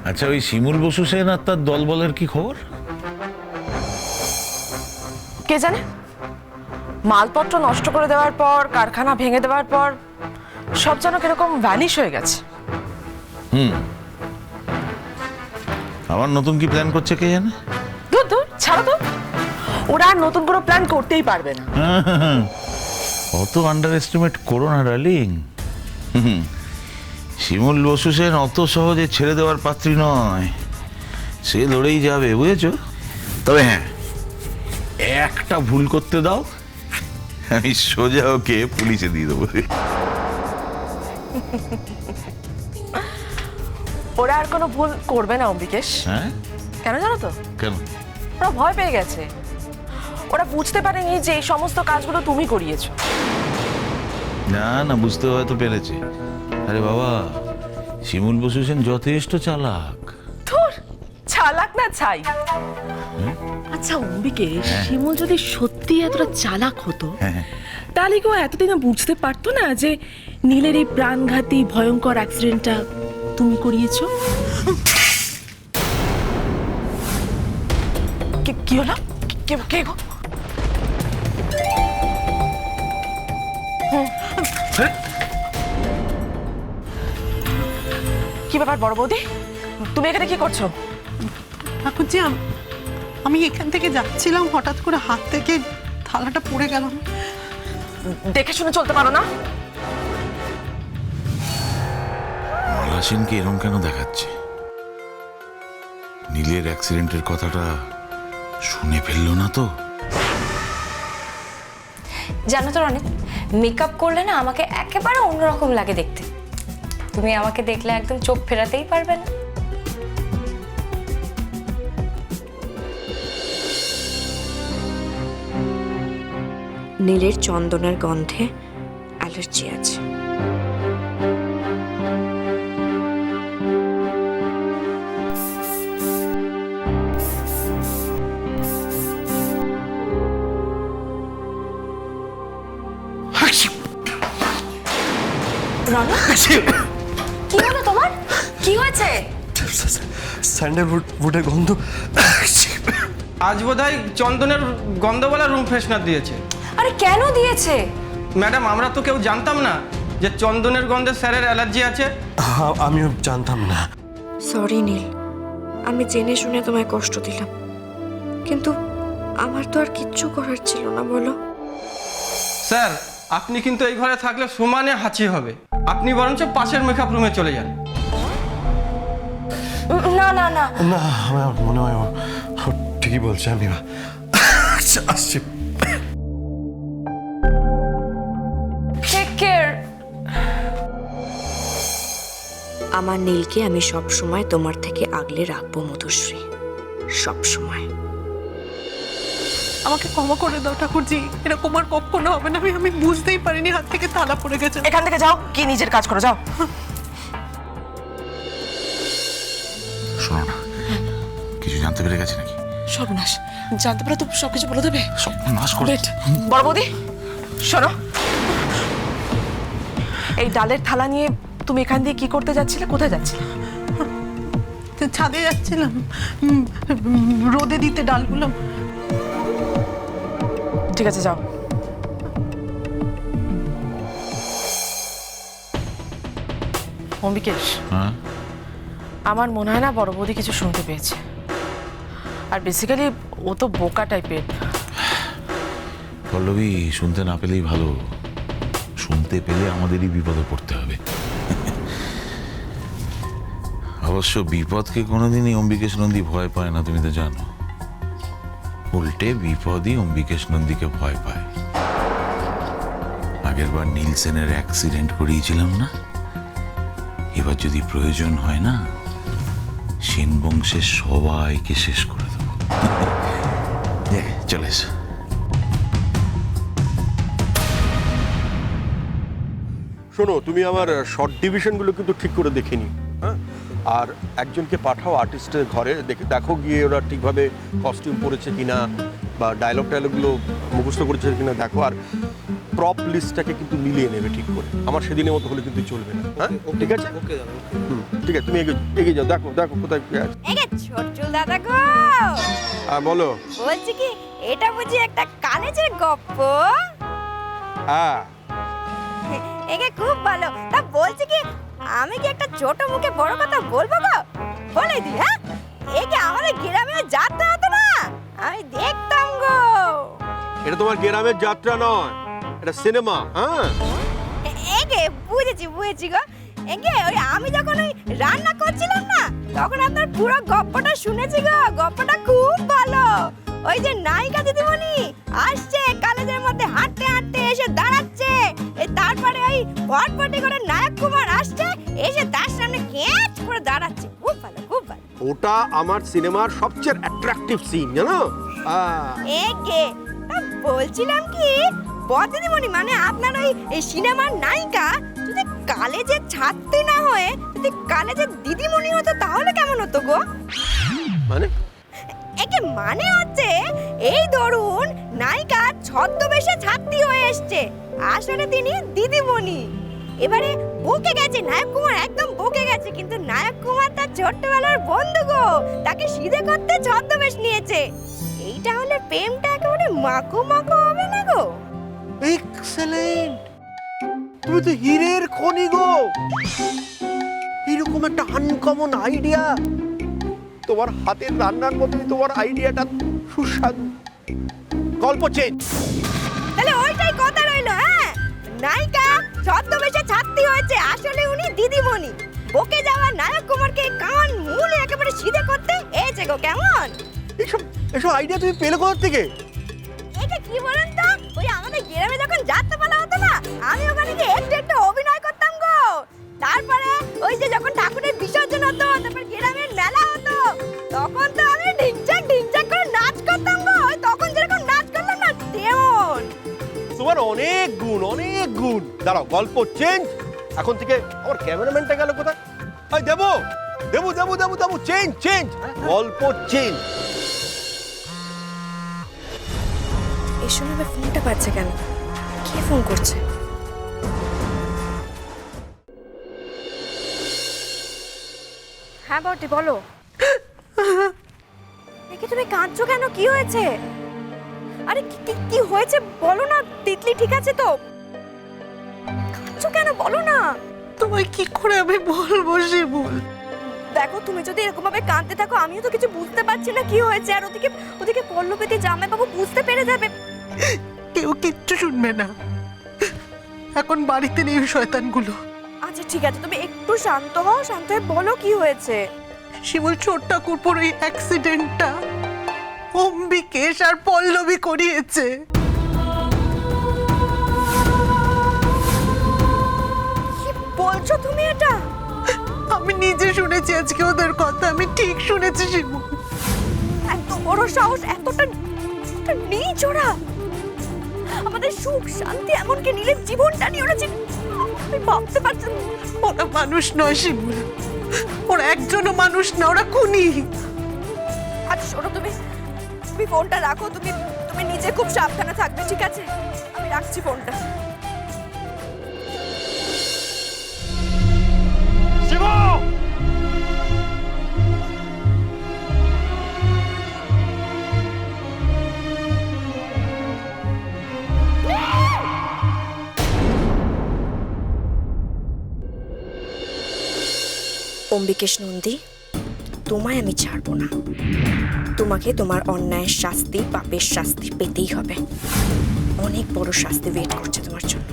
আচ্ছা, ওই শিমুল বসু সেন আর তার দলবলের কি খবর? কে জানে, মালপত্র নষ্ট করে দেওয়ার পর, কারখানা ভেঙে দেওয়ার পর সব যেন কিরকম ভ্যানিশ হয়ে গেছে। আবার নতুন কি প্ল্যান করছে কে জানে? দূর দূর, ছাড়ো তো। ওরা আর নতুন কোনো প্ল্যান করতেই পারবে না। অত আন্ডার এস্টিমেট করো না ডার্লিং। শিমুল বসু সেন অত সহজে ছেড়ে দেওয়ার পাত্রী নয়, সে লড়েই যাবে, বুঝেছো? তবে হ্যাঁ, একটা ভুল করতে দাও, আমি সোজা ওকে পুলিশে দিয়ে দেবো। ওরা আর কোনো ভুল করবে না অম্বিকেশ। হ্যাঁ, কেন জানো তো? কেন? ওরা ভয় পেয়ে গেছে। ওরা বুঝতে পারেনি যে এই সমস্ত কাজগুলো তুমি করিয়েছো। না না, বুঝতে হয়তো পেরেছে। আরে বাবা, শিমুল বসু সেন যথেষ্ট চালাক। ধুর, চালাক না ছাই। আচ্ছা অম্বিকেশ, শিমুল যদি সত্যি এতটা চালাক হতো, তাহলে কেউ এতদিনে বুঝতে পারতো না যে নীলের এই প্রাণঘাতী ভয়ঙ্কর অ্যাক্সিডেন্টটা তুমি করিয়েছো? কি হলো? কে গো? কি ব্যাপার বড় বৌদি, তুমি এখানে কি করছো? ঠাকুরজি, আমি এখান থেকে যাচ্ছিলাম, হঠাৎ করে হাত থেকে থালাটা পড়ে গেল। দেখে শুনে চলতে পারো না? মালাসিনকে এরকম কেন দেখাচ্ছে? নীলের অ্যাক্সিডেন্টের কথাটা শুনে ফেললো না তো? জানো তো রনি, মেকআপ করলে না আমাকে একেবারে অন্যরকম লাগে দেখতে। তুমি আমাকে দেখলে একদম চোখ ফেরাতেই পারবে না। নীলের চন্দনের গন্ধে অ্যালার্জি আছে। রনি, কি হলো তোমার? কি হয়েছে? স্যান্ডেলউডের গন্ধ। আজ বোধহয় চন্দনের গন্ধওয়ালা রুম ফ্রেশনার দিয়েছে। আরে কেন দিয়েছে? ম্যাডাম, আমরা তো কেউ জানতাম না যে চন্দনের গন্ধে স্যারের অ্যালার্জি আছে। আমিও জানতাম না। সরি নীল, আমি জেনে শুনে তোমায় কষ্ট দিলাম, কিন্তু আমার তো আর কিচ্ছু করার ছিল না, বলো। স্যার, আপনি কিন্তু এই ঘরে থাকলে সমানে হাঁচি হবে। আপনি বরঞ্চ পাশের মেকআপ রুমে চলে যান। না না না, না, আমার মনে হয় ও ঠিকই বলছে। আমি আসছি। Take care. আমার নীলকে আমি সব সময় তোমার থেকে আগলে রাখবো মধুশ্রী, সব সময়। আমাকে ক্ষমা করে দাও ঠাকুরজি, এরকম আর কখনো হবে না। আমি বুঝতেই পারিনি হাত থেকে থালা পড়ে গেছে। এখান থেকে যাও, কি নিজের কাজ করো, যাও। শোনো না, কিছু জানতে পেরে গেছে নাকি? সর্বনাশ, জানতে পারো তো সবকিছু বলে দেবে। সব নাশ করে। বড় বৌদি শোনো, এই ডালের থালা নিয়ে তুমি এখান দিয়ে কি করতে যাচ্ছিলে? কোথায় যাচ্ছিলে? ছাদে যাচ্ছিলাম রোদে দিতে ডালগুলো। ঠিক আছে, যাও। অম্বিকেশ, হ্যাঁ, আমার মনে হয় না বড় বৌদি কিছু শুনতে পেয়েছে। আর বেসিক্যালি ও তো বোকা টাইপের। পল্লবী, শুনতে না পেলেই ভালো। শুনতে পেলে আমাদেরই বিপদে পড়তে হবে। অবশ্য বিপদকে কোনোদিনই অম্বিকেশ নন্দী ভয় পায় না, তুমি তো জানো। উল্টে বিপদই অম্বিকেশ নন্দীকে ভয় পায়। আগের বার নীল সেনের অ্যাক্সিডেন্ট করিয়েছিলাম না? এবার যদি প্রয়োজন হয় না, সেন বংশের সবাইকে শেষ করে দেবো। চলে এসো। শোনো, তুমি আমার শর্ট ডিভিশনগুলো কিন্তু ঠিক করে দেখিনি। হ্যাঁ, আর একজনকে পাঠাও আর্টিস্টের ঘরে, দেখো গিয়ে ওরা ঠিকভাবে কস্টিউম পরেছে কিনা বা ডায়লগগুলো মুখস্থ করেছে কিনা দেখো। আর প্রপ লিস্টটাকে কিন্তু মিলিয়ে নেবে ঠিক করে। আমার সেদিনের মতো হলে কিন্তু চলবে না, হ্যাঁ ঠিক আছে? ঠিক আছে, তুমি এগিয়ে যাও, দেখো দেখো কোথায় কি আছে। ছোট্টুল দাদা গো, বলো। বলছি কি এটা বুঝি একটা কলেজের গপ্প? হ্যাঁ, একে খুব ভালো। তা বলছি কি আমি কি একটা ছোট মুখে বড় কথা বলবো গো? বলে দি, হ্যাঁ একে আমাদের গ্রামে যাত্রা হতো না, আমি দেখতাম গো। এটা তোমার গ্রামের যাত্রা নয়, এটা সিনেমা। হ্যাঁ একে বুঝেছি গো। একে ওই আমি যখন ওই রান্না করছিলাম না, তখন আপনার পুরো গপ্পটা শুনেছি গো। গপ্পটা খুব ভালো। ওই যে নায়িকা দিদিমণি আসছে কলেজের মধ্যে হাঁটতে হাঁটতে এসে দাঁড়াচ্ছে, তারপরে ওই পটপটি করে নায়ক কুমার আসছে, এসে তার সামনে ক্যাচ করে দাঁড়াচ্ছে। খুব ভালো, খুব ভালো। ওটা আমার সিনেমার সবচেয়ে অ্যাট্রাকটিভ সিন, জানো? একে তা বলছিলাম কি দিদিমণি, মানে আপনার ওই সিনেমার নায়িকা যদি কলেজের ছাত্রী না হয়ে যদি কলেজের দিদিমণি হতো তাহলে কেমন হতো গো? মানে একে মানে হচ্ছে এই ধরুন নায়িকা ছদ্মবেশে ছাত্রী হয়ে এসছে, আসলে তিনি দিদিমণি। এবারে বকে গেছে নায়ক কুমার, একদম বকে গেছে, কিন্তু নায়ক কুমার তার ছোট্টবেলার বন্ধু গো, তাকে সিধে করতে ছদ্মবেশ নিয়েছে। এইটা হলে প্রেমটা একেবারে মাখো মাখো হবে না গো? এক্সেলেন্ট, তুমি তো হীরের খনি গো। এরকম একটা আনকমন আইডিয়া, তোমার হাতের রান্নার মতোই তোমার আইডিয়াটা সুস্বাদু। গল্প চেঞ্জ। তাহলে ওইটাই কথা রইলো, হ্যাঁ নায়িকা ছদ্মবেশে ছাত্রী হয়েছে, আসলে উনি দিদিমণি। বকে যাওয়া নায়ক কুমারকে কান মূলে একেবারে সিধে করতে এসে গো। কেমন এসব এসব আইডিয়া তুমি পেলে কোথা থেকে? এটা কি বলেন তো, ওই আমাদের গ্রামে যখন যাত্রাপালা হতো না, আমি ওখানে গিয়ে একটু একটু অভিনয় করতাম গো। তারপরে ওই যে যখন ঠাকুরের বিসর্জন হতো, তারপর গ্রামের মেলা হতো, তখন তো আমি ঢিংচাক ঢিংচাক করে নাচ করতাম গো। ওই তখন যেরকম নাচ করলাম না তেমন। তোমার অনেক গুণ, অনেক গুণ। দাঁড়াও, গল্প চেঞ্জ। এখন থেকে আমার ক্যামেরাম্যানটা গেল কোথায়? এই দেবো দেবো দেবো দেবো দেবো, চেঞ্জ চেঞ্জ, গল্প চেঞ্জ। এই সময় ফোনটা বাজছে কেন? কে ফোন করছে? হ্যাঁ বটি বলো। দেখি তুমি কাঁদছো কেন? কি হয়েছে? আরে কি হয়েছে বলো না। তিতলি ঠিক আছে তো? কাঁদছো কেন বলো না। তোমায় কি করে আমি বলবো শিমুল? দেখো তুমি যদি এরকম ভাবে কাঁদতে থাকো, আমিও তো কিছু বুঝতে পারছি না কি হয়েছে। আর ওদিকে পল্লবীতে জামাইবাবু বুঝতে পেরে যাবে। কেউ কিচ্ছু শুনবে না, এখন বাড়িতে নেই ওই শয়তানগুলো। আচ্ছা ঠিক আছে, তুমি একটু শান্ত হও, শান্ত হয়ে বলো কি হয়েছে। শিমুল, ছোট ঠাকুরপোর ওই অ্যাক্সিডেন্টটা অম্বিকেশ আর পল্লবী করিয়েছে। কি বলছো তুমি এটা? আমি নিজে শুনেছি আজকে ওদের কথা, আমি ঠিক শুনেছি শিমুল। এত বড় সাহস, এতটা নীচ ওরা। আমাদের সুখ শান্তি এমনকি নীলের জীবনটা নিয়ে ওরা আমি ভাবতে পারছি না। ওরা মানুষ নয় শিমুল, ওরা একজনও মানুষ না, ওরা খুনি। আচ্ছা শোনো, তুমি ফোনটা রাখো। তুমি নিজে খুব সাবধানে থাকবে, ঠিক আছে? আমি রাখছি ফোনটা। অম্বিকেশ নন্দী, তোমায় আমি ছাড়বো না। তোমাকে তোমার অন্যায়ের শাস্তি, পাপের শাস্তি পেতেই হবে। অনেক বড় শাস্তি ওয়েট করছে তোমার জন্য।